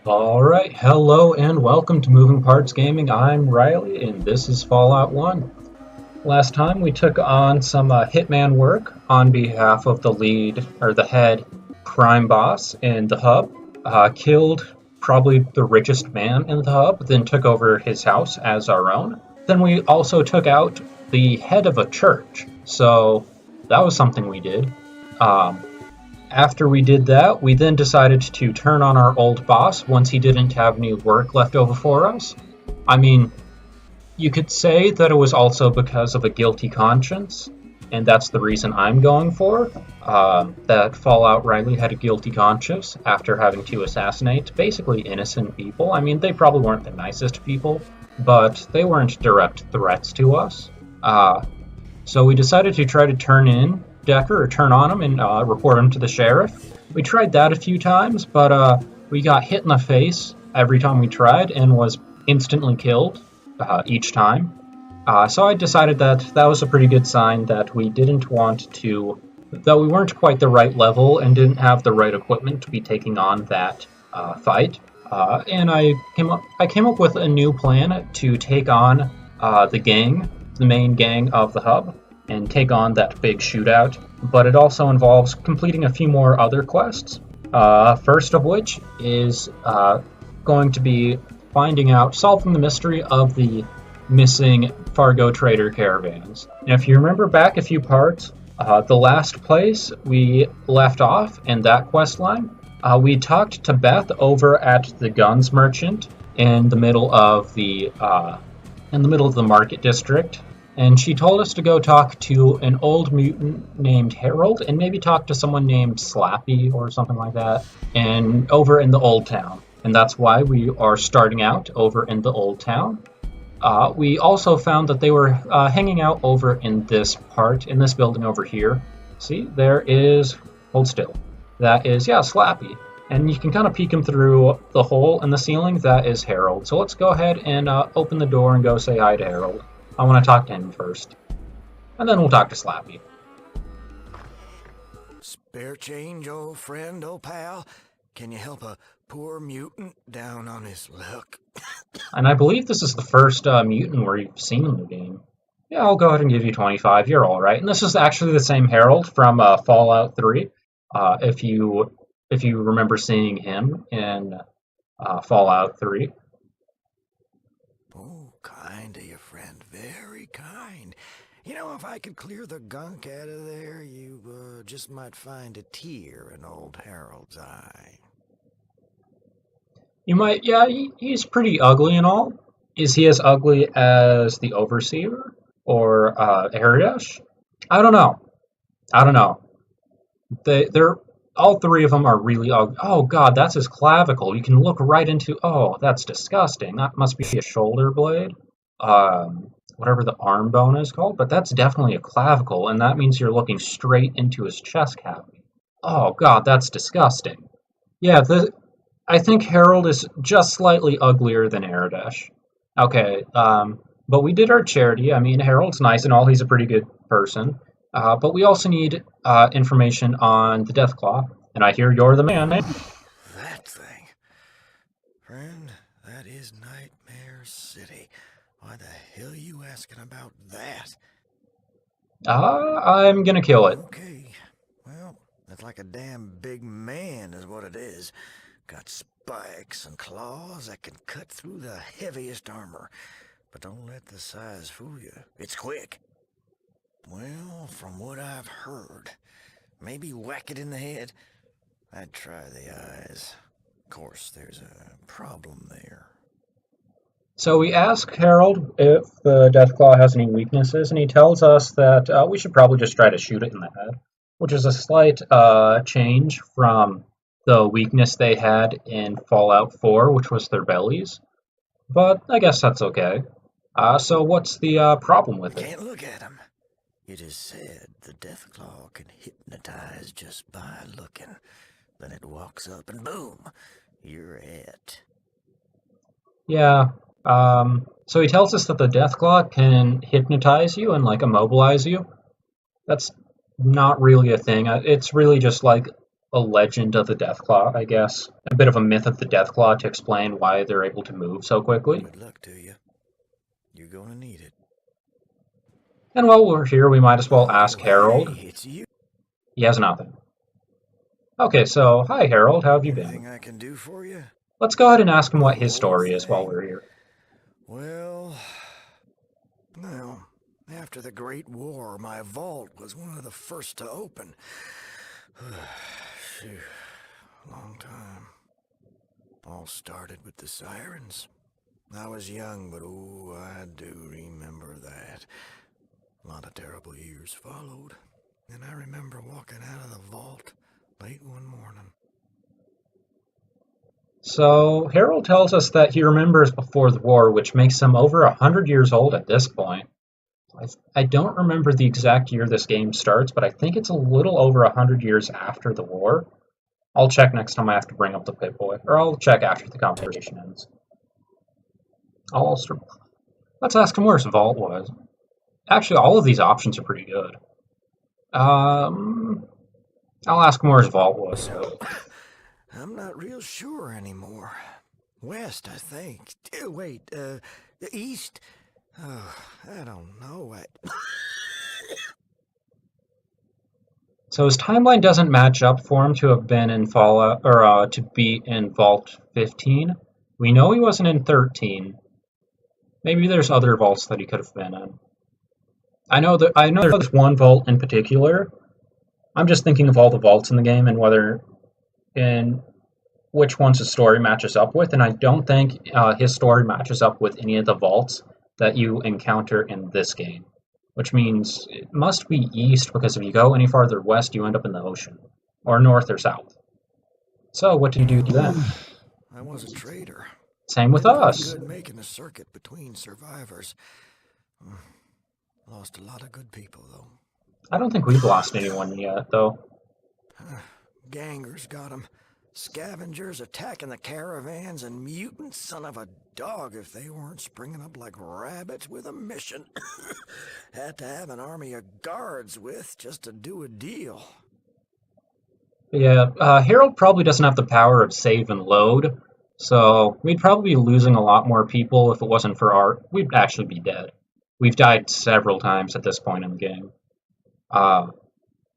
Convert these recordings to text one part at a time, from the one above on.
Alright, hello and welcome to Moving Parts Gaming. I'm Riley and this is Fallout 1. Last time we took on some hitman work on behalf of the lead, or the head crime boss in the hub. Killed probably the richest man in the hub, then took over his house as our own. Then we also took out the head of a church, so that was something we did. Um, After we did that, we then decided to turn on our old boss once he didn't have any work left over for us. I mean, you could say that it was also because of a guilty conscience, and that's the reason I'm going for. That Fallout Riley had a guilty conscience after having to assassinate basically innocent people. I mean, they probably weren't the nicest people, but they weren't direct threats to us. So we decided to try to turn in Decker, or turn on him and report him to the sheriff. We tried that a few times, but we got hit in the face every time we tried and was instantly killed each time. So I decided that that was a pretty good sign that we didn't want to, that we weren't quite the right level and didn't have the right equipment to be taking on that fight. And I came up with a new plan to take on the main gang of the hub, and take on that big shootout. But it also involves completing a few more other quests. First of which is going to be solving the mystery of the missing Fargo trader caravans. Now, if you remember back a few parts, the last place we left off in that quest line, we talked to Beth over at the guns merchant in the middle of the market district, and she told us to go talk to an old mutant named Harold and maybe talk to someone named Slappy or something like that, and over in the old town. And that's why we are starting out over in the old town. We also found that they were hanging out over in this building over here. See, there is, hold still, that is, yeah, Slappy. And you can kind of peek him through the hole in the ceiling. That is Harold. So let's go ahead and open the door and go say hi to Harold. I want to talk to him first. And then we'll talk to Slappy. Spare change, old friend, old pal? Can you help a poor mutant down on his luck? And I believe this is the first mutant we've seen in the game. Yeah, I'll go ahead and give you 25. You're all right. And this is actually the same Harold from Fallout 3. If you remember seeing him in Fallout 3. Oh, kind of you, friend. Very kind. You know, if I could clear the gunk out of there, you just might find a tear in old Harold's eye. You might, yeah, he's pretty ugly and all. Is he as ugly as the Overseer or Ariash? I don't know. They're all three of them are really ugly. Oh god, that's his clavicle. You can look right into. Oh, that's disgusting. That must be a shoulder blade. Whatever the arm bone is called, but that's definitely a clavicle, and that means you're looking straight into his chest cavity. Oh god, that's disgusting. Yeah, I think Harold is just slightly uglier than Aradesh. Okay, but we did our charity. I mean, Harold's nice and all. He's a pretty good person. But we also need information on the Deathclaw. And I hear you're the man. That thing. Friend, that is Nightmare City. Why the hell are you asking about that? I'm gonna kill it. Okay. Well, that's like a damn big man is what it is. Got spikes and claws that can cut through the heaviest armor. But don't let the size fool you. It's quick. Well, from what I've heard, maybe whack it in the head. I'd try the eyes. Of course, there's a problem there. So we ask Harold if the Deathclaw has any weaknesses, and he tells us that we should probably just try to shoot it in the head, which is a slight change from the weakness they had in Fallout 4, which was their bellies. But I guess that's okay. So what's the problem with it? Can't look at him. It is said the Deathclaw can hypnotize just by looking. Then it walks up and boom, you're it. Yeah. So he tells us that the Deathclaw can hypnotize you and like immobilize you. That's not really a thing. It's really just like a legend of the Deathclaw, I guess. A bit of a myth of the Deathclaw to explain why they're able to move so quickly. Good luck to you. You're gonna need it. And while we're here, we might as well ask Harold. Hey, it's you. He has nothing. Okay, so hi Harold, how have you Anything been? I can do for you? Let's go ahead and ask him what his Whole story is while thing? we're here. Well, after the Great War, my vault was one of the first to open. Phew, long time. All started with the sirens. I was young, but oh, I do remember that. A lot of terrible years followed, and I remember walking out of the vault late one morning. So Harold tells us that he remembers before the war, which makes him over 100 years old at this point. I don't remember the exact year this game starts, but I think it's a little over 100 years after the war. I'll check next time I have to bring up the Pip-Boy, or I'll check after the conversation ends. Let's ask him where his vault was. Actually, all of these options are pretty good. I'll ask him where his vault was. I'm not real sure anymore. West, I think. Wait, east? Oh, I don't know. So his timeline doesn't match up for him to have been in Fallout, or to be in Vault 15. We know he wasn't in 13. Maybe there's other vaults that he could have been in. I know there's one vault in particular. I'm just thinking of all the vaults in the game and which ones his story matches up with, and I don't think his story matches up with any of the vaults that you encounter in this game, which means it must be east, because if you go any farther west, you end up in the ocean, or north or south. So what did you do then? I was a trader. Same with Did pretty us. good making a circuit between survivors. Lost a lot of good people, though. I don't think we've lost anyone yet, though. Gangers got 'em. Scavengers attacking the caravans, and mutant son of a dog if they weren't springing up like rabbits with a mission. Had to have an army of guards with just to do a deal. Yeah, Harold probably doesn't have the power of save and load, so we'd probably be losing a lot more people if it wasn't for we'd actually be dead. We've died several times at this point in the game. But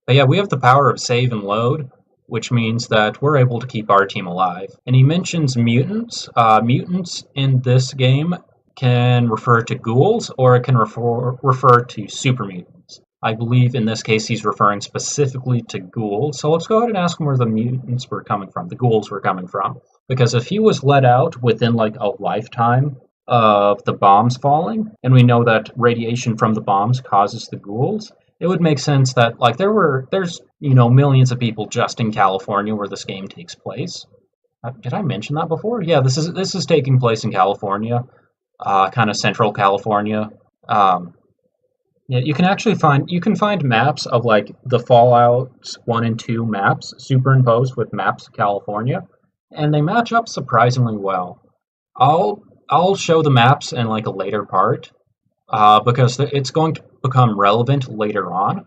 yeah, we have the power of save and load, which means that we're able to keep our team alive. And he mentions mutants. Mutants in this game can refer to ghouls, or it can refer to super mutants. I believe in this case he's referring specifically to ghouls, so let's go ahead and ask him where the mutants were coming from, the ghouls were coming from. Because if he was let out within like a lifetime of the bombs falling, and we know that radiation from the bombs causes the ghouls, it would make sense that like there's millions of people just in California where this game takes place. Did I mention that before? Yeah, this is taking place in California, kind of central California. Yeah, you can find maps of like the Fallout 1 and 2 maps superimposed with maps of California, and they match up surprisingly well. I'll show the maps in like a later part, because it's going to become relevant later on.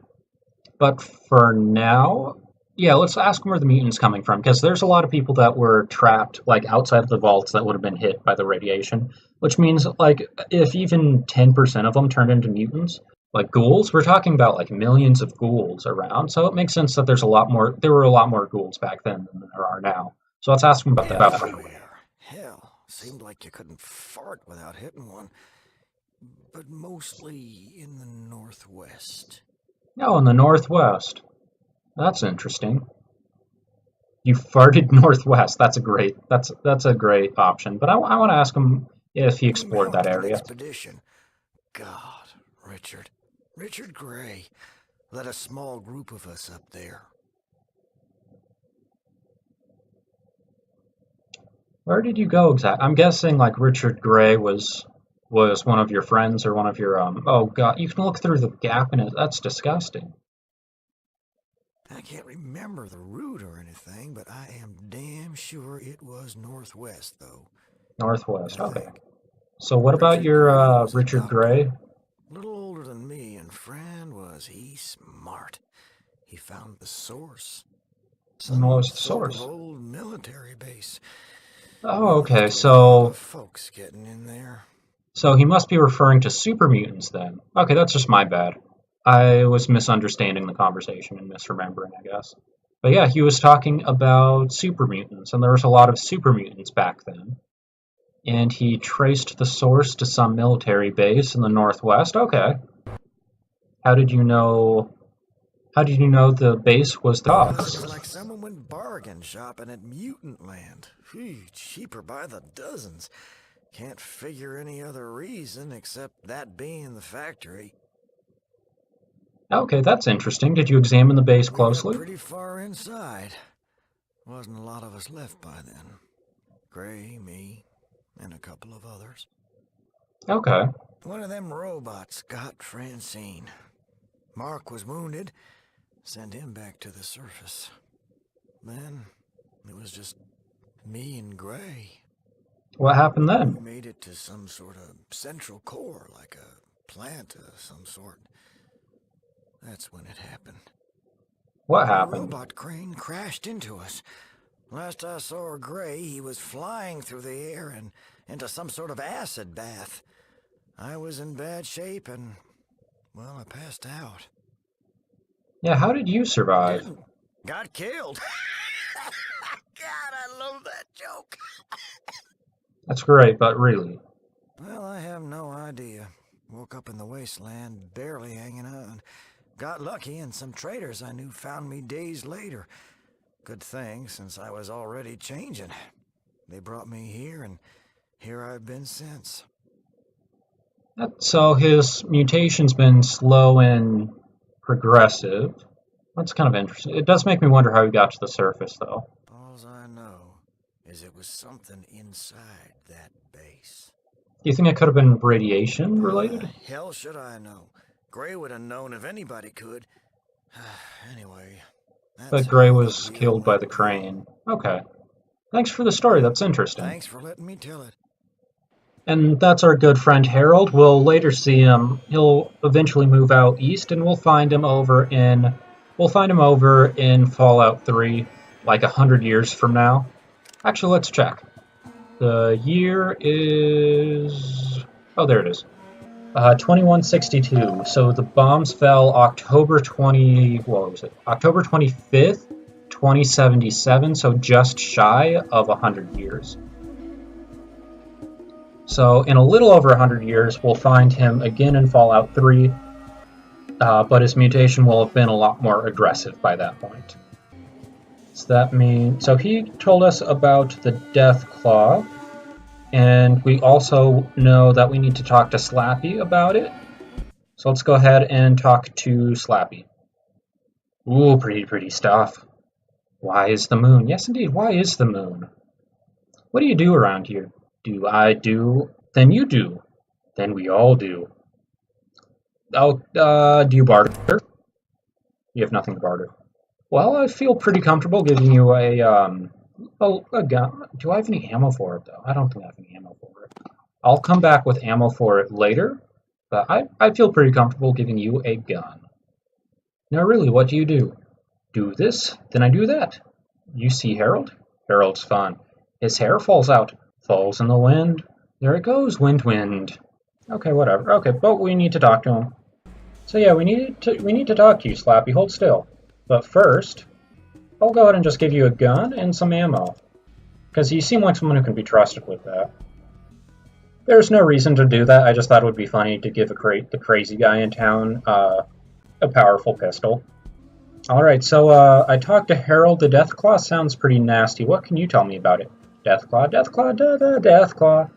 But for now, yeah, let's ask them where the mutants coming from, because there's a lot of people that were trapped like outside of the vaults that would have been hit by the radiation, which means like if even 10% of them turned into mutants, like ghouls, we're talking about like millions of ghouls around. So it makes sense that there were a lot more ghouls back then than there are now. So let's ask them about that. Everywhere. Hell, seemed like you couldn't fart without hitting one. But mostly in the northwest. Oh, in the northwest. That's interesting. You farted northwest. That's a great option. But I want to ask him if he explored that area. Expedition. God, Richard Gray led a small group of us up there. Where did you go exactly? I'm guessing like Richard Gray was one of your friends or one of your oh god, you can look through the gap in it. That's disgusting. I can't remember the route or anything, but I am damn sure it was northwest though. Northwest, okay. So what about your Richard Gray? A little older than me, and friend was he smart. He found the source. And what Some was the sort of source? old military base. Oh, We've okay, left a lot of folks getting in there. so he must be referring to super mutants then. Okay, that's just my bad. I was misunderstanding the conversation and misremembering, I guess. But yeah, he was talking about super mutants, and there was a lot of super mutants back then. And he traced the source to some military base in the Northwest. Okay. How did you know? How did you know the base was the Because dogs? it's like someone went bargain shopping at Mutant Land. Phew, cheaper by the dozens. Can't figure any other reason except that being the factory. Okay, that's interesting. Did you examine the base We got closely? pretty far inside. Wasn't a lot of us left by then. Gray, me, and a couple of others. Okay. One of them robots got Francine. Mark was wounded. Sent him back to the surface. Then it was just me and Gray. What happened We then? made it to some sort of central core, like a plant of some sort. That's when it happened. What A happened? robot crane crashed into us. Last I saw Gray, he was flying through the air and into some sort of acid bath. I was in bad shape and, well, I passed out. Yeah, how did you survive? Didn't. Got killed. God, I love that joke. That's great, but really. Well, I have no idea. Woke up in the wasteland, barely hanging on. Got lucky, and some traders I knew found me days later. Good thing, since I was already changing. They brought me here, and here I've been since. So his mutation's been slow and progressive. That's kind of interesting. It does make me wonder how he got to the surface, though. All I know is it was something inside that base. Do you think it could have been radiation How the related? hell should I know? Gray would have known if anybody could. Anyway, that's But Gray how the was deal killed by went the down. crane. Okay. Thanks for the story. That's interesting. Thanks for letting me tell it. And that's our good friend Harold. We'll later see him. He'll eventually move out east, and we'll find him over in Fallout 3, like 100 years from now. Actually, let's check. The year is there it is. 2162. So the bombs fell October 25th, 2077. So just shy of 100 years. So in a little over 100 years, we'll find him again in Fallout 3, but his mutation will have been a lot more aggressive by that point. So he told us about the Death Claw, and we also know that we need to talk to Slappy about it. So let's go ahead and talk to Slappy. Ooh, pretty stuff. Why is the moon? Yes, indeed, why is the moon? What do you do around here? Do I do? Then you do. Then we all do. Oh, do you barter? You have nothing to barter. Well, I feel pretty comfortable giving you a gun. Do I have any ammo for it, though? I don't think I have any ammo for it. I'll come back with ammo for it later, but I feel pretty comfortable giving you a gun. Now, really, what do you do? Do this, then I do that. You see Harold? Harold's fun. His hair falls out. Falls in the wind. There it goes, wind. Okay, whatever. Okay, but we need to talk to him. So yeah, we need to talk to you, Slappy. Hold still. But first, I'll go ahead and just give you a gun and some ammo. Because you seem like someone who can be trusted with that. There's no reason to do that. I just thought it would be funny to give the crazy guy in town a powerful pistol. Alright, so I talked to Harold. The Deathclaw sounds pretty nasty. What can you tell me about it? Deathclaw, Deathclaw.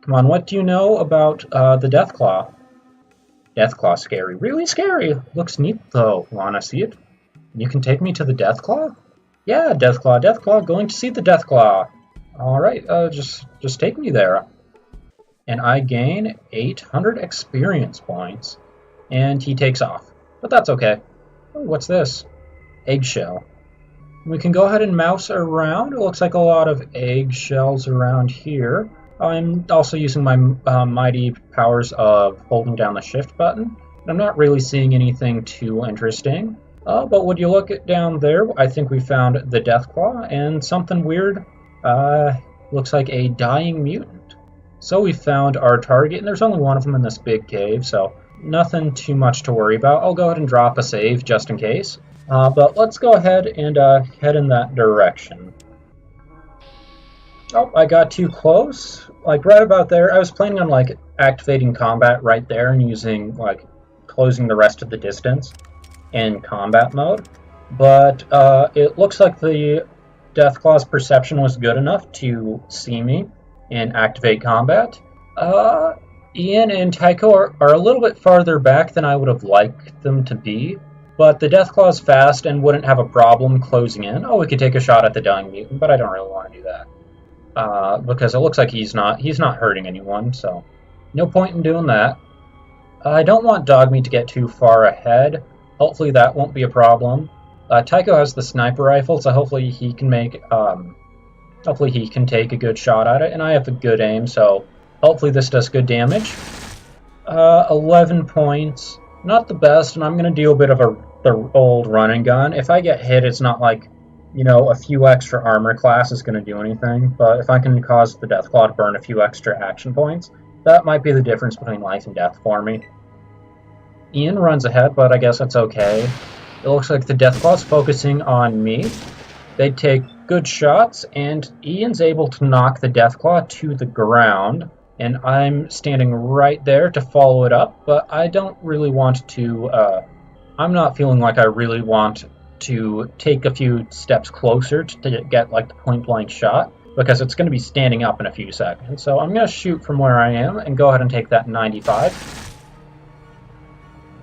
Come on, what do you know about the Deathclaw? Deathclaw scary. Really scary. Looks neat, though. Wanna see it? You can take me to the Deathclaw? Yeah, Deathclaw, going to see the Deathclaw. Alright, just take me there. And I gain 800 experience points. And he takes off. But that's okay. Oh, what's this? Eggshell. We can go ahead and mouse around. It looks like a lot of eggshells around here. I'm also using my mighty powers of holding down the shift button. I'm not really seeing anything too interesting. But would you look at down there, I think we found the Deathclaw and something weird. Looks like a dying mutant. So we found our target, and there's only one of them in this big cave, so nothing too much to worry about. I'll go ahead and drop a save just in case. But let's go ahead and head in that direction. Oh, I got too close. Like right about there. I was planning on like activating combat right there and using like closing the rest of the distance in combat mode. But it looks like the Deathclaw's perception was good enough to see me and activate combat. Ian and Tycho are a little bit farther back than I would have liked them to be, but the Deathclaw's fast and wouldn't have a problem closing in. Oh, we could take a shot at the dying mutant, but I don't really want to do that. Because it looks like he's not hurting anyone, so no point in doing that. I don't want Dogmeat to get too far ahead. Hopefully that won't be a problem. Tycho has the sniper rifle, so hopefully he can take a good shot at it, and I have a good aim, so hopefully this does good damage. 11 points, not the best, and I'm going to deal a bit of the old run and gun. If I get hit, it's not like, you know, a few extra armor class is going to do anything, but if I can cause the Deathclaw to burn a few extra action points, that might be the difference between life and death for me. Ian runs ahead, but I guess that's okay. It looks like the Deathclaw's focusing on me. They take good shots, and Ian's able to knock the Deathclaw to the ground, and I'm standing right there to follow it up, but I don't really want to, I'm not feeling like I really want to take a few steps closer to get like the point-blank shot, because it's going to be standing up in a few seconds. So I'm going to shoot from where I am and go ahead and take that 95.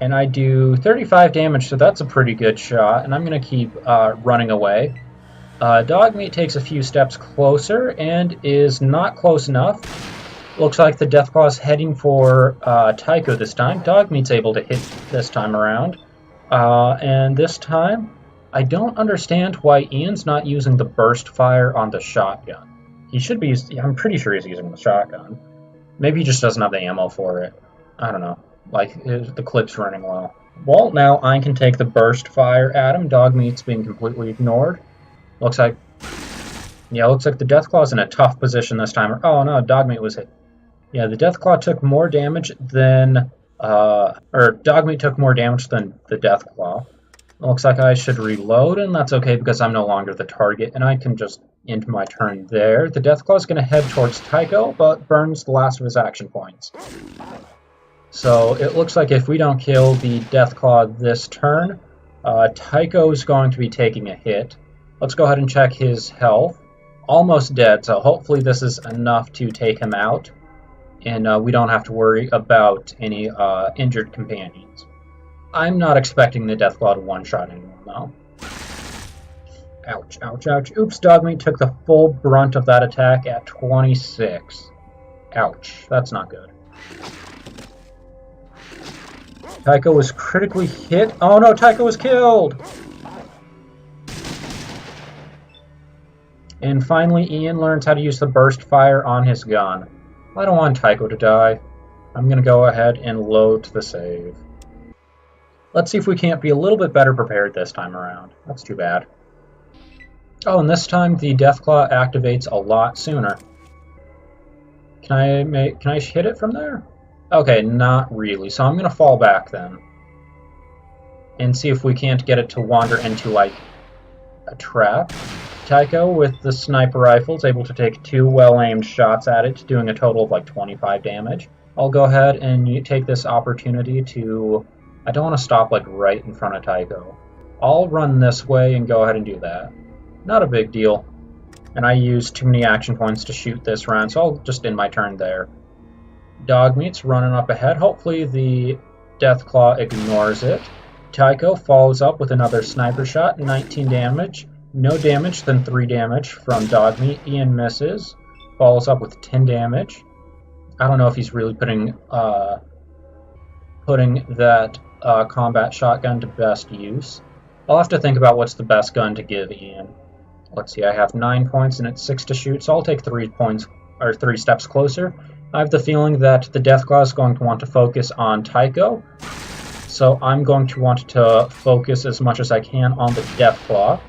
And I do 35 damage, so that's a pretty good shot, and I'm going to keep running away. Dogmeat takes a few steps closer and is not close enough. Looks like the Deathclaw's heading for Tycho this time. Dogmeat's able to hit this time around. And this time, I don't understand why Ian's not using the burst fire on the shotgun. He should be, I'm pretty sure he's using the shotgun. Maybe he just doesn't have the ammo for it. I don't know. Like, the clip's running low. Well, now I can take the burst fire at him. Dogmeat's being completely ignored. Looks like the Deathclaw's in a tough position this time. Oh no, Dogmeat was hit. Yeah, the Deathclaw took more damage than, Dogmeat took more damage than the Deathclaw. Looks like I should reload, and that's okay because I'm no longer the target, and I can just end my turn there. The Deathclaw's going to head towards Tycho, but burns the last of his action points. So it looks like if we don't kill the Deathclaw this turn, Tycho's going to be taking a hit. Let's go ahead and check his health. Almost dead, so hopefully this is enough to take him out, and we don't have to worry about any injured companions. I'm not expecting the Deathclaw to one-shot anyone, though. Ouch, ouch, ouch. Oops, Dogmeat took the full brunt of that attack at 26. Ouch, that's not good. Tycho was critically hit. Oh no, Tycho was killed! And finally, Ian learns how to use the burst fire on his gun. I don't want Tycho to die. I'm going to go ahead and load the save. Let's see if we can't be a little bit better prepared this time around. That's too bad. Oh, and this time the Deathclaw activates a lot sooner. Can I hit it from there? Okay, not really. So I'm going to fall back then. And see if we can't get it to wander into, like, a trap. Tycho, with the sniper rifle, is able to take 2 well-aimed shots at it, doing a total of, like, 25 damage. I'll go ahead and take this opportunity to... I don't want to stop, like, right in front of Tycho. I'll run this way and go ahead and do that. Not a big deal. And I used too many action points to shoot this round, so I'll just end my turn there. Dogmeat's running up ahead. Hopefully the Deathclaw ignores it. Tycho follows up with another sniper shot, 19 damage. No damage, then 3 damage from Dogmeat. Ian misses. Follows up with 10 damage. I don't know if he's really putting that combat shotgun to best use. I'll have to think about what's the best gun to give Ian. Let's see, I have 9 points and it's 6 to shoot, so I'll take 3 steps closer. I have the feeling that the Deathclaw is going to want to focus on Tycho, So I'm going to want to focus as much as I can on the Deathclaw.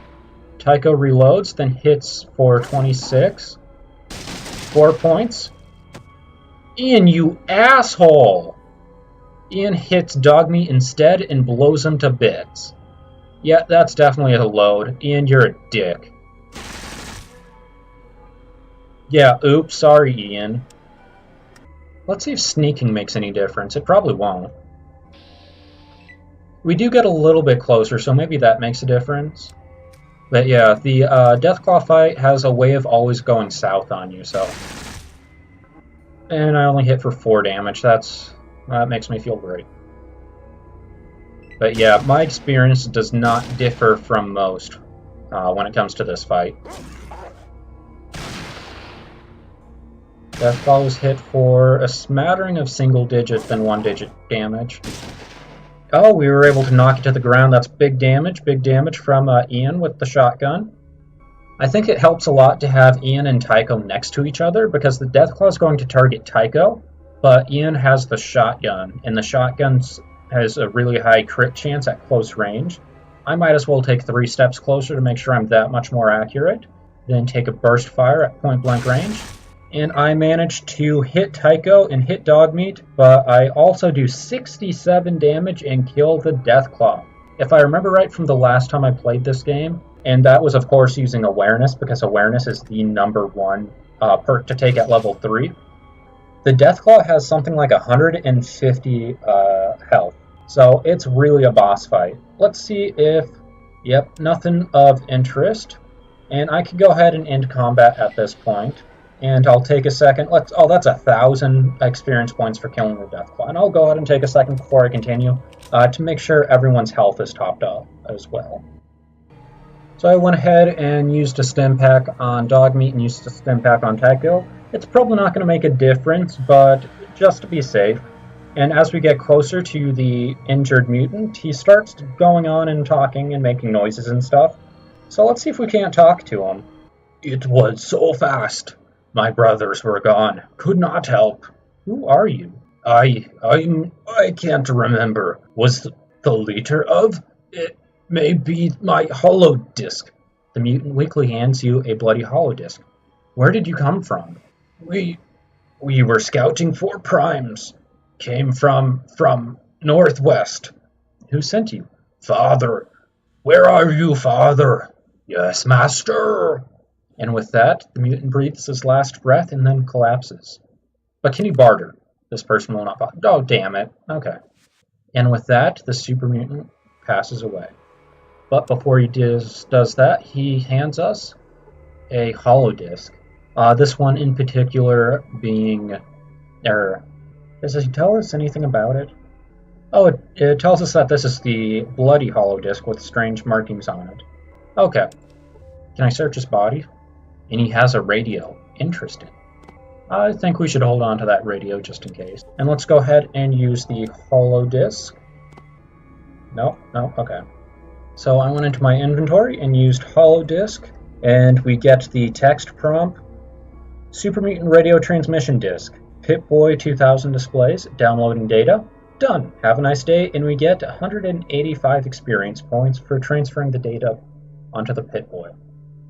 Tycho reloads, then hits for 26. 4 points. Ian, you asshole! Ian hits Dogmeat instead and blows him to bits. Yeah, that's definitely a load. Ian, you're a dick. Yeah, oops, sorry, Ian. Let's see if sneaking makes any difference. It probably won't. We do get a little bit closer, so maybe that makes a difference. But yeah, the Deathclaw fight has a way of always going south on you, so... And I only hit for 4 damage. That makes me feel great. But yeah, my experience does not differ from most when it comes to this fight. Deathclaw was hit for a smattering of single-digit than 1-digit damage. Oh, we were able to knock it to the ground. That's big damage from Ian with the shotgun. I think it helps a lot to have Ian and Tycho next to each other because the Deathclaw is going to target Tycho, but Ian has the shotgun, and the shotgun has a really high crit chance at close range. I might as well take 3 steps closer to make sure I'm that much more accurate, then take a burst fire at point blank range. And I managed to hit Tycho and hit Dogmeat, but I also do 67 damage and kill the Deathclaw. If I remember right from the last time I played this game, and that was of course using awareness, because awareness is the #1 perk to take at level 3, the Deathclaw has something like 150 health. So it's really a boss fight. Let's see if... Yep, nothing of interest. And I can go ahead and end combat at this point. And I'll take a second. Oh, that's 1,000 experience points for killing the Deathclaw. And I'll go ahead and take a second before I continue to make sure everyone's health is topped up as well. So I went ahead and used a stim pack on Dogmeat and used a stim pack on Tycho. It's probably not going to make a difference, but just to be safe. And as we get closer to the injured mutant, he starts going on and talking and making noises and stuff. So let's see if we can't talk to him. It was so fast. My brothers were gone. Could not help. Who are you? I can't remember. Was the leader of... It may be my hollow disc. The mutant weakly hands you a bloody hollow disc. Where did you come from? We were scouting for primes. Came from northwest. Who sent you? Father. Where are you, father? Yes, master. And with that, the mutant breathes his last breath and then collapses. But can you barter? This person will not barter. Oh, damn it. Okay. And with that, the super mutant passes away. But before he does that, he hands us a hollow disc. This one in particular being... Does he tell us anything about it? Oh, it tells us that this is the bloody hollow disc with strange markings on it. Okay. Can I search his body? And he has a radio. Interesting. I think we should hold on to that radio just in case. And let's go ahead and use the hollow disc. No, okay. So I went into my inventory and used hollow disc, and we get the text prompt. Super Mutant Radio Transmission Disc. Pip-Boy 2000 displays. Downloading data. Done. Have a nice day, and we get 185 experience points for transferring the data onto the Pip-Boy.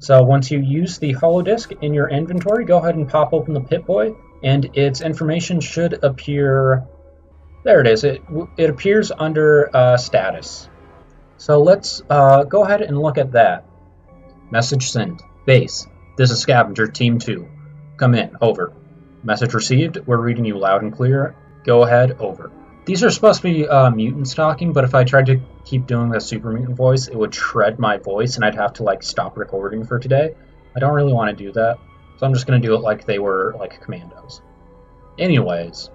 So once you use the holodisk in your inventory, go ahead and pop open the Pip-Boy, and its information should appear... There it is. It appears under status. So let's go ahead and look at that. Message sent. Base. This is Scavenger, Team 2. Come in. Over. Message received. We're reading you loud and clear. Go ahead. Over. These are supposed to be mutants talking, but if I tried to keep doing the super mutant voice, it would shred my voice, and I'd have to like stop recording for today. I don't really want to do that, so I'm just going to do it like they were like commandos. Anyways,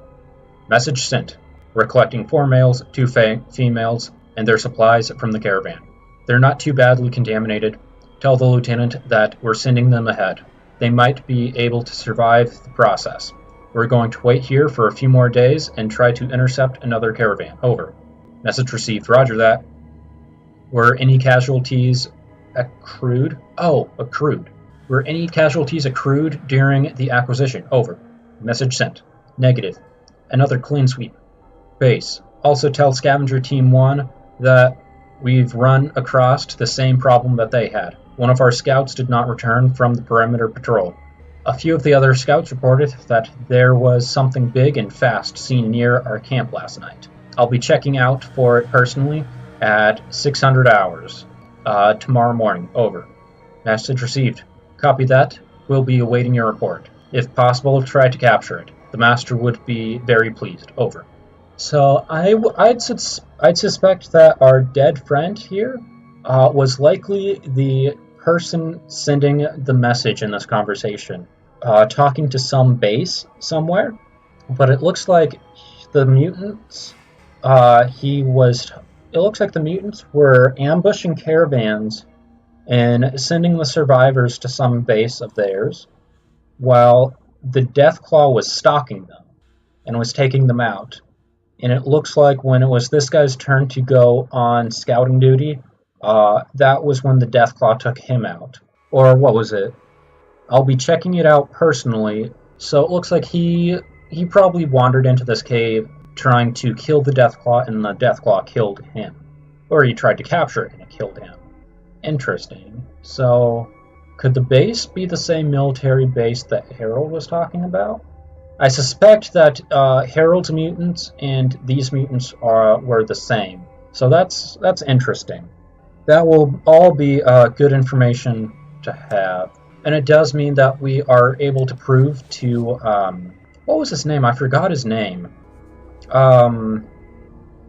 message sent. We're collecting 4 males, 2 females, and their supplies from the caravan. They're not too badly contaminated. Tell the lieutenant that we're sending them ahead. They might be able to survive the process. We're going to wait here for a few more days and try to intercept another caravan. Over. Message received. Roger that. Were any casualties accrued? Oh, accrued. Were any casualties accrued during the acquisition? Over. Message sent. Negative. Another clean sweep. Base. Also tell Scavenger Team 1 that we've run across the same problem that they had. One of our scouts did not return from the perimeter patrol. A few of the other scouts reported that there was something big and fast seen near our camp last night. I'll be checking out for it personally at 600 hours tomorrow morning. Over. Message received. Copy that. We'll be awaiting your report. If possible, try to capture it. The Master would be very pleased. Over. So I'd suspect that our dead friend here was likely the person sending the message in this conversation, talking to some base somewhere. But it looks like the mutants. It looks like the mutants were ambushing caravans and sending the survivors to some base of theirs, while the Deathclaw was stalking them and was taking them out. And it looks like when it was this guy's turn to go on scouting duty, that was when the Deathclaw took him out. Or what was it? I'll be checking it out personally. So it looks like he probably wandered into this cave trying to kill the Deathclaw, and the Deathclaw killed him. Or he tried to capture it and it killed him. Interesting. So, could the base be the same military base that Harold was talking about? I suspect that Harold's mutants and these mutants were the same. So that's interesting. That will all be good information to have. And it does mean that we are able to prove to... what was his name? I forgot his name.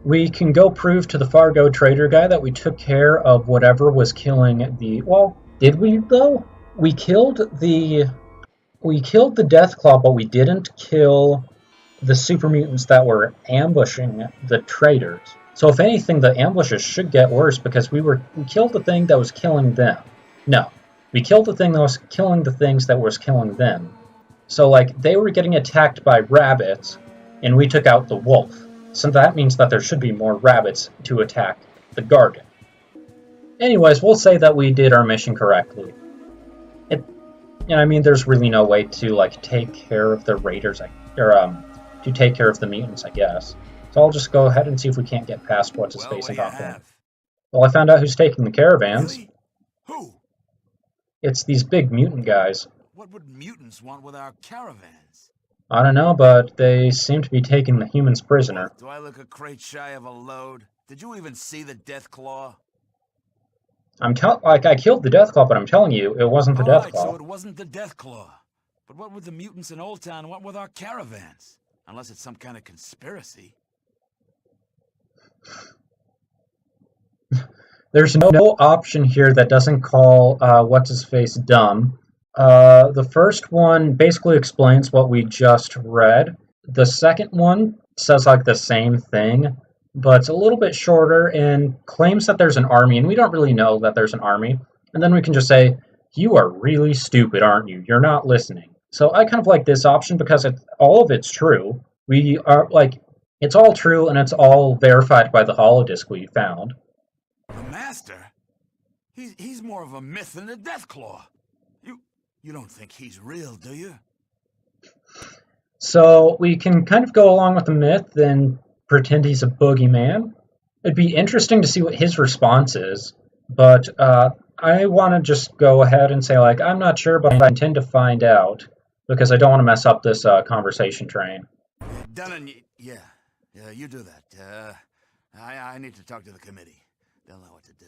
We can go prove to the Fargo trader guy that we took care of whatever was killing the... Well, did we, though? We killed the Deathclaw, but we didn't kill the super mutants that were ambushing the traitors. So if anything, the ambushes should get worse because we killed the thing that was killing them. No, we killed the thing that was killing the things that was killing them. So, like, they were getting attacked by rabbits, and we took out the wolf. So that means that there should be more rabbits to attack the garden. Anyways, we'll say that we did our mission correctly. There's really no way to, like, take care of the raiders, to take care of the mutants, I guess. So I'll just go ahead and see if we can't get past what's-his-face and talk to him. Well, I found out who's taking the caravans. Really? Who? It's these big mutant guys. What would mutants want with our caravans? I don't know, but they seem to be taking the humans prisoner. Do I look a crate shy of a load? Did you even see the Deathclaw? I killed the Deathclaw, but I'm telling you, it wasn't the Deathclaw. So it wasn't the Deathclaw. But what would the mutants in Old Town want with our caravans? Unless it's some kind of conspiracy. There's no option here that doesn't call what's-his-face dumb. The first one basically explains what we just read. The second one says like the same thing, but it's a little bit shorter and claims that there's an army, and we don't really know that there's an army. And then we can just say, you are really stupid, aren't you? You're not listening. So I kind of like this option because all of it's true. We are like, it's all true and it's all verified by the holodisc we found. The Master? He's more of a myth than the Deathclaw. You don't think he's real, do you? So we can kind of go along with the myth and pretend he's a boogeyman. It'd be interesting to see what his response is, but I want to just go ahead and say, like, I'm not sure, but I intend to find out, because I don't want to mess up this conversation train. Dunnan, yeah, you do that. I need to talk to the committee. They'll know what to do.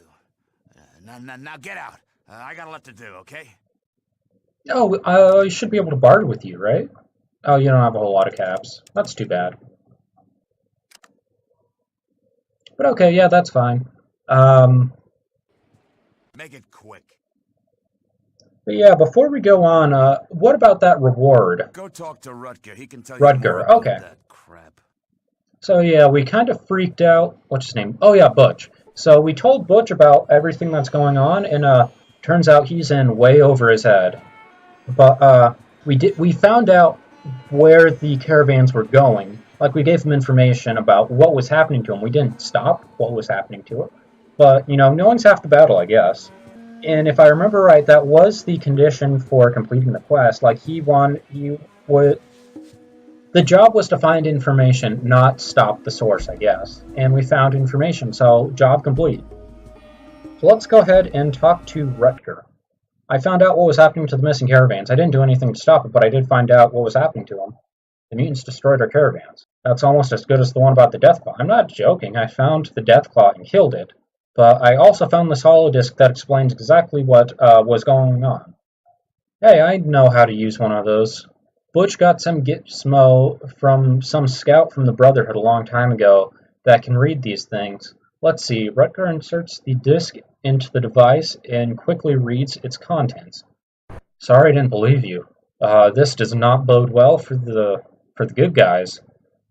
Now get out. I got a lot to do, okay? Oh, you should be able to barter with you, right? Oh, you don't have a whole lot of caps. That's too bad. But okay, yeah, that's fine. Make it quick. But yeah, before we go on, what about that reward? Go talk to Rutger. He can tell Rutger, you more about okay. that crap. So yeah, we kind of freaked out. What's his name? Oh yeah, Butch. So we told Butch about everything that's going on, and turns out he's in way over his head. But we found out where the caravans were going. Like, we gave him information about what was happening to him. We didn't stop what was happening to him. But, knowing's half the battle, I guess. And if I remember right, that was the condition for completing the quest. Like, he The job was to find information, not stop the source, I guess. And we found information, so job complete. So let's go ahead and talk to Rutger. I found out what was happening to the missing caravans. I didn't do anything to stop it, but I did find out what was happening to them. The mutants destroyed our caravans. That's almost as good as the one about the Deathclaw. I'm not joking, I found the Deathclaw and killed it. But I also found this holodisk that explains exactly what was going on. Hey, I know how to use one of those. Butch got some gizmo from some scout from the Brotherhood a long time ago that can read these things. Let's see, Rutger inserts the disk into the device and quickly reads its contents. Sorry I didn't believe you. This does not bode well for the good guys.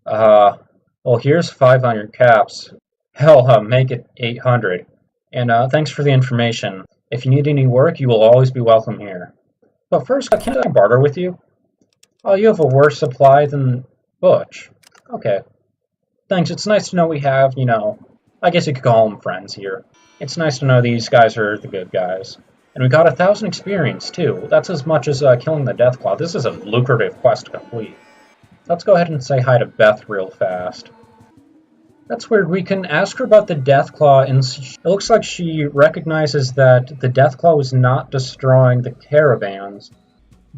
Well, here's 500 caps. Hell, make it 800. And thanks for the information. If you need any work, you will always be welcome here. But first, can I barter with you? Oh, you have a worse supply than Butch. Okay. Thanks, it's nice to know we have, I guess you could call them friends here. It's nice to know these guys are the good guys. And we got 1,000 experience, too. That's as much as killing the Deathclaw. This is a lucrative quest to complete. Let's go ahead and say hi to Beth real fast. That's weird. We can ask her about the Deathclaw, and it looks like she recognizes that the Deathclaw was not destroying the caravans.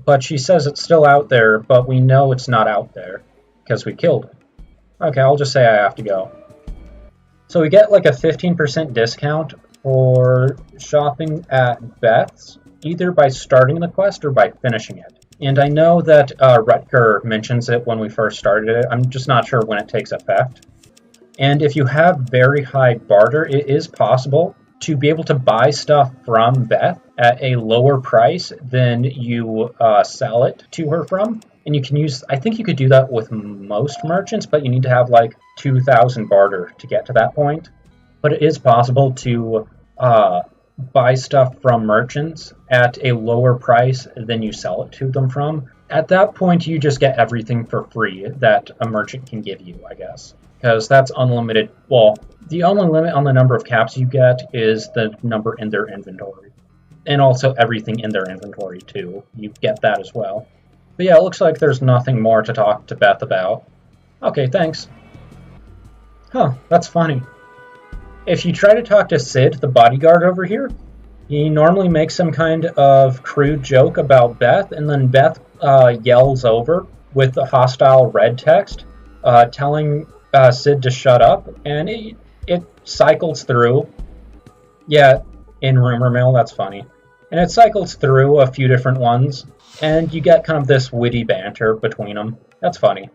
But she says it's still out there, but we know it's not out there, because we killed it. Okay, I'll just say I have to go. So we get like a 15% discount for shopping at Beth's, either by starting the quest or by finishing it. And I know that Rutger mentions it when we first started it. I'm just not sure when it takes effect. And if you have very high barter, it is possible to be able to buy stuff from Beth at a lower price than you sell it to her from. And you can use, I think you could do that with most merchants, but you need to have like 2,000 barter to get to that point. But it is possible to buy stuff from merchants at a lower price than you sell it to them from. At that point, you just get everything for free that a merchant can give you, I guess. Because that's unlimited. Well, the only limit on the number of caps you get is the number in their inventory. And also everything in their inventory, too. You get that as well. But yeah, it looks like there's nothing more to talk to Beth about. Okay, thanks. Huh, that's funny. If you try to talk to Sid, the bodyguard over here, he normally makes some kind of crude joke about Beth, and then Beth yells over with a hostile red text, telling Sid to shut up, and it cycles through. Yeah, in rumor mill, that's funny. And it cycles through a few different ones, and you get kind of this witty banter between them. That's funny.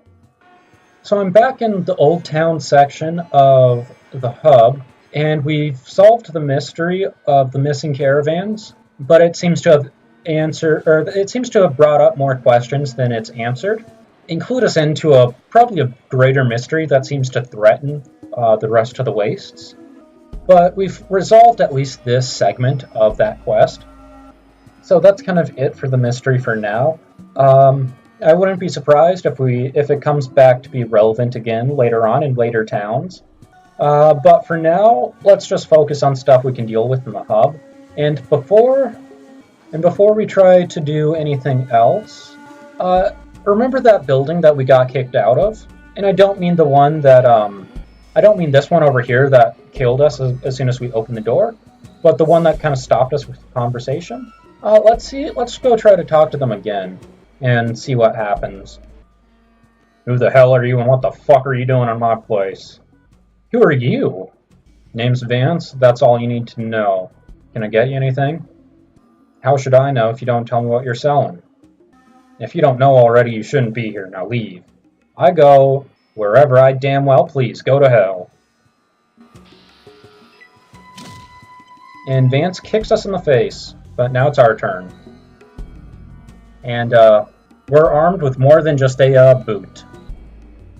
So I'm back in the Old Town section of the hub, and we've solved the mystery of the missing caravans, but it seems to have brought up more questions than it's answered. Include us into probably a greater mystery that seems to threaten the rest of the wastes. But we've resolved at least this segment of that quest. So that's kind of it for the mystery for now. I wouldn't be surprised if it comes back to be relevant again later on in later towns. But for now, let's just focus on stuff we can deal with in the hub. And before we try to do anything else, remember that building that we got kicked out of? And I don't mean the one that, I don't mean this one over here that killed us as soon as we opened the door, but the one that kind of stopped us with the conversation. Let's go try to talk to them again and see what happens. Who the hell are you and what the fuck are you doing in my place? Who are you? Name's Vance, that's all you need to know. Can I get you anything? How should I know if you don't tell me what you're selling? If you don't know already, you shouldn't be here. Now leave. I go wherever I damn well please. Go to hell. And Vance kicks us in the face, but now it's our turn. And we're armed with more than just a boot.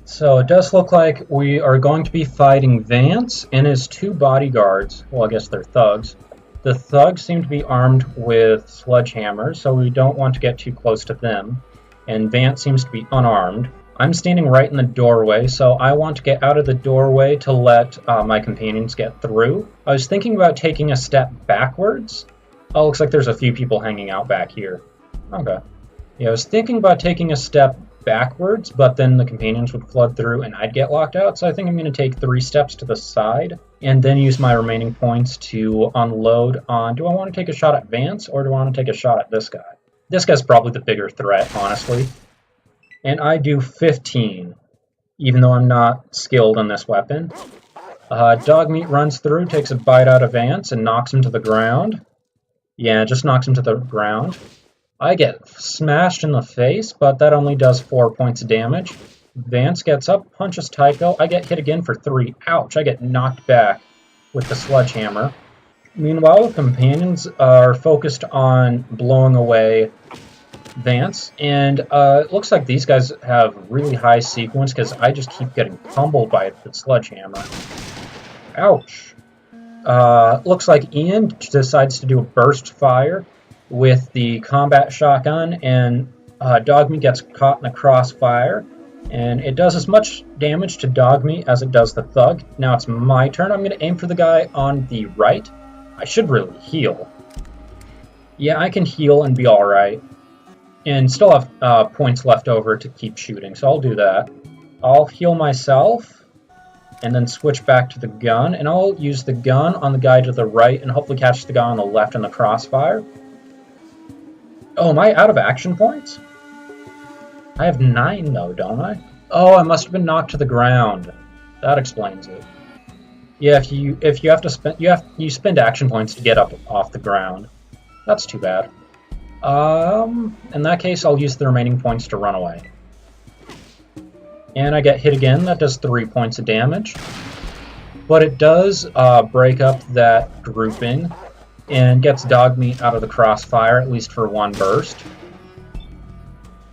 So it does look like we are going to be fighting Vance and his two bodyguards. Well, I guess they're thugs. The thugs seem to be armed with sledgehammers, so we don't want to get too close to them. And Vance seems to be unarmed. I'm standing right in the doorway, so I want to get out of the doorway to let my companions get through. I was thinking about taking a step backwards. Oh, looks like there's a few people hanging out back here. Okay. Yeah, I was thinking about taking a step backwards, but then the companions would flood through and I'd get locked out. So I think I'm going to take 3 steps to the side and then use my remaining points to unload on, do I want to take a shot at Vance or do I want to take a shot at this guy? This guy's probably the bigger threat, honestly. And I do 15, even though I'm not skilled in this weapon. Dogmeat runs through, takes a bite out of Vance, and knocks him to the ground. Yeah, just knocks him to the ground. I get smashed in the face, but that only does 4 points of damage. Vance gets up, punches Tycho. I get hit again for 3. Ouch, I get knocked back with the sledgehammer. Meanwhile, the companions are focused on blowing away Vance, and it looks like these guys have really high sequence because I just keep getting pummeled by the sledgehammer. Ouch. Looks like Ian decides to do a burst fire with the combat shotgun, and Dogmeat gets caught in the crossfire, and it does as much damage to Dogmeat as it does the thug. Now it's my turn. I'm going to aim for the guy on the right. I should really heal. Yeah, I can heal and be alright. And still have points left over to keep shooting, so I'll do that. I'll heal myself, and then switch back to the gun, and I'll use the gun on the guy to the right, and hopefully catch the guy on the left in the crossfire. Oh, am I out of action points? I have 9 though, don't I? Oh, I must have been knocked to the ground. That explains it. Yeah, if you have to spend you spend action points to get up off the ground. That's too bad. In that case, I'll use the remaining points to run away. And I get hit again. That does 3 points of damage. But it does break up that grouping and gets Dogmeat out of the crossfire, at least for 1 burst.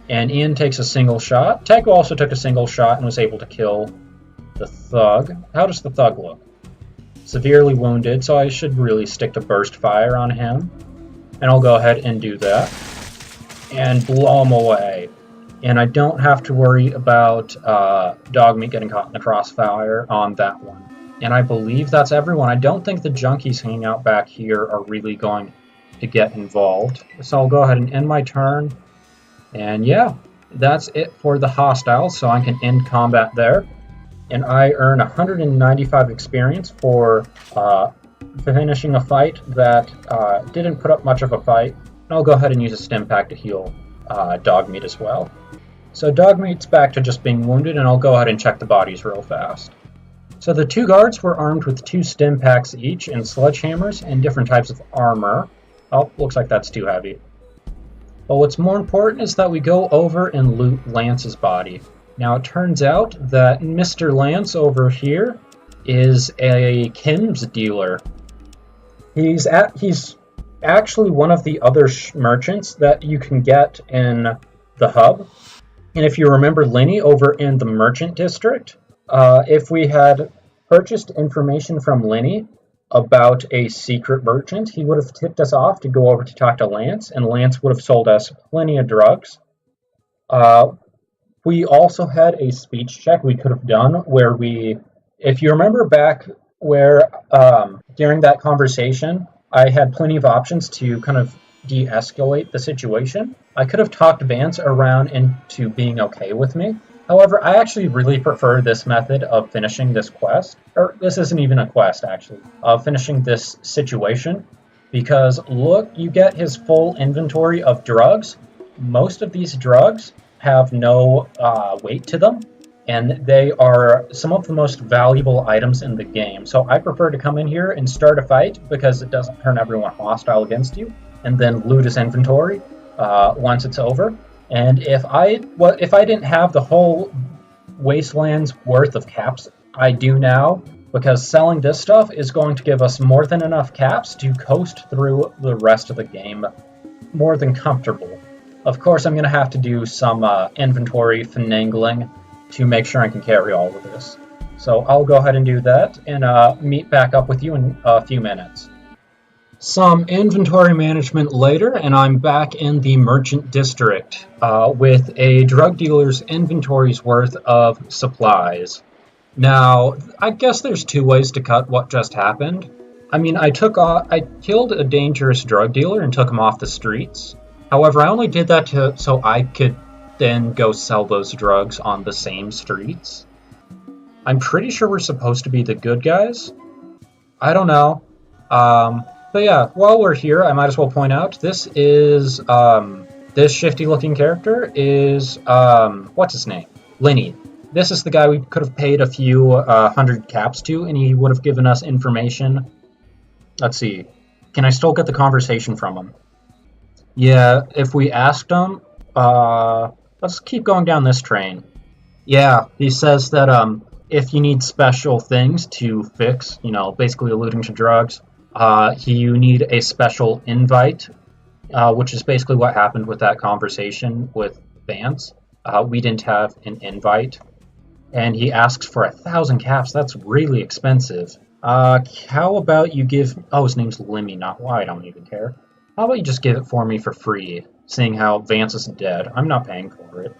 And Ian takes a single shot. Tycho also took a single shot and was able to kill the thug. How does the thug look? Severely wounded, so I should really stick to burst fire on him. And I'll go ahead and do that. And blow him away. And I don't have to worry about Dogmeat getting caught in the crossfire on that one. And I believe that's everyone. I don't think the junkies hanging out back here are really going to get involved. So I'll go ahead and end my turn. And yeah, that's it for the hostiles, so I can end combat there. And I earn 195 experience for finishing a fight that didn't put up much of a fight. And I'll go ahead and use a stim pack to heal Dogmeat as well. So Dogmeat's back to just being wounded, and I'll go ahead and check the bodies real fast. So the 2 guards were armed with 2 stim packs each and sledgehammers and different types of armor. Oh, looks like that's too heavy. But what's more important is that we go over and loot Lance's body. Now it turns out that Mr. Lance over here is a chems dealer. He's actually one of the other merchants that you can get in the hub. And if you remember Lenny over in the merchant district, if we had purchased information from Lenny about a secret merchant, he would have tipped us off to go over to talk to Lance, and Lance would have sold us plenty of drugs. We also had a speech check we could have done where if you remember back where during that conversation, I had plenty of options to kind of de-escalate the situation. I could have talked Vance around into being okay with me. However, I actually really prefer this method of finishing this quest, or this isn't even a quest actually, of finishing this situation, because look, you get his full inventory of drugs. Most of these drugs have no weight to them, and they are some of the most valuable items in the game. So I prefer to come in here and start a fight because it doesn't turn everyone hostile against you, and then loot his inventory once it's over. And if I didn't have the whole Wasteland's worth of caps, I do now, because selling this stuff is going to give us more than enough caps to coast through the rest of the game more than comfortable. Of course, I'm going to have to do some inventory finagling to make sure I can carry all of this. So I'll go ahead and do that and meet back up with you in a few minutes. Some inventory management later, and I'm back in the merchant district with a drug dealer's inventory's worth of supplies. Now, I guess there's 2 ways to cut what just happened. I mean, I killed a dangerous drug dealer and took him off the streets. However, I only did that so I could then go sell those drugs on the same streets. I'm pretty sure we're supposed to be the good guys. I don't know. But yeah, while we're here, I might as well point out this is this shifty-looking character is what's his name? Lenny. This is the guy we could have paid a few 100 caps to, and he would have given us information. Let's see. Can I still get the conversation from him? Yeah, if we asked him, let's keep going down this train. Yeah, he says that if you need special things to fix, basically alluding to drugs, you need a special invite, which is basically what happened with that conversation with Vance. We didn't have an invite, and he asks for 1,000 caps. That's really expensive. How about you give... Oh, his name's Lemmy, not why, I don't even care. How about you just give it for me for free, seeing how Vance is dead? I'm not paying for it.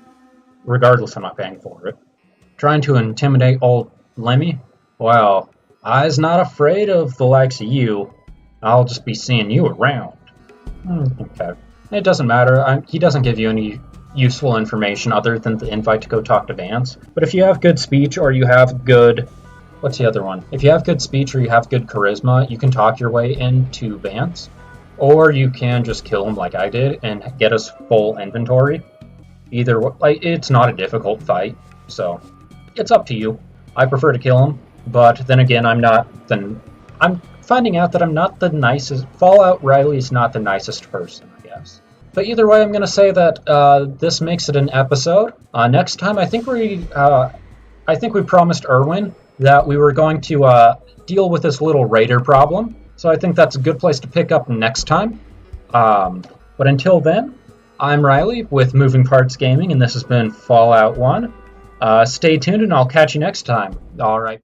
Regardless, I'm not paying for it. Trying to intimidate old Lemmy? Well, I's not afraid of the likes of you. I'll just be seeing you around. Okay. It doesn't matter. He doesn't give you any useful information other than the invite to go talk to Vance. But if you have good speech or you have good... What's the other one? If you have good speech or you have good charisma, you can talk your way into Vance. Or you can just kill him like I did and get us full inventory. Either way, it's not a difficult fight, so it's up to you. I prefer to kill him, but then again, I'm finding out that I'm not the nicest. Fallout Riley is not the nicest person, I guess. But either way, I'm going to say that this makes it an episode. Next time, I think we promised Erwin that we were going to deal with this little raider problem. So I think that's a good place to pick up next time. But until then, I'm Riley with Moving Parts Gaming, and this has been Fallout 1. Stay tuned, and I'll catch you next time. All right.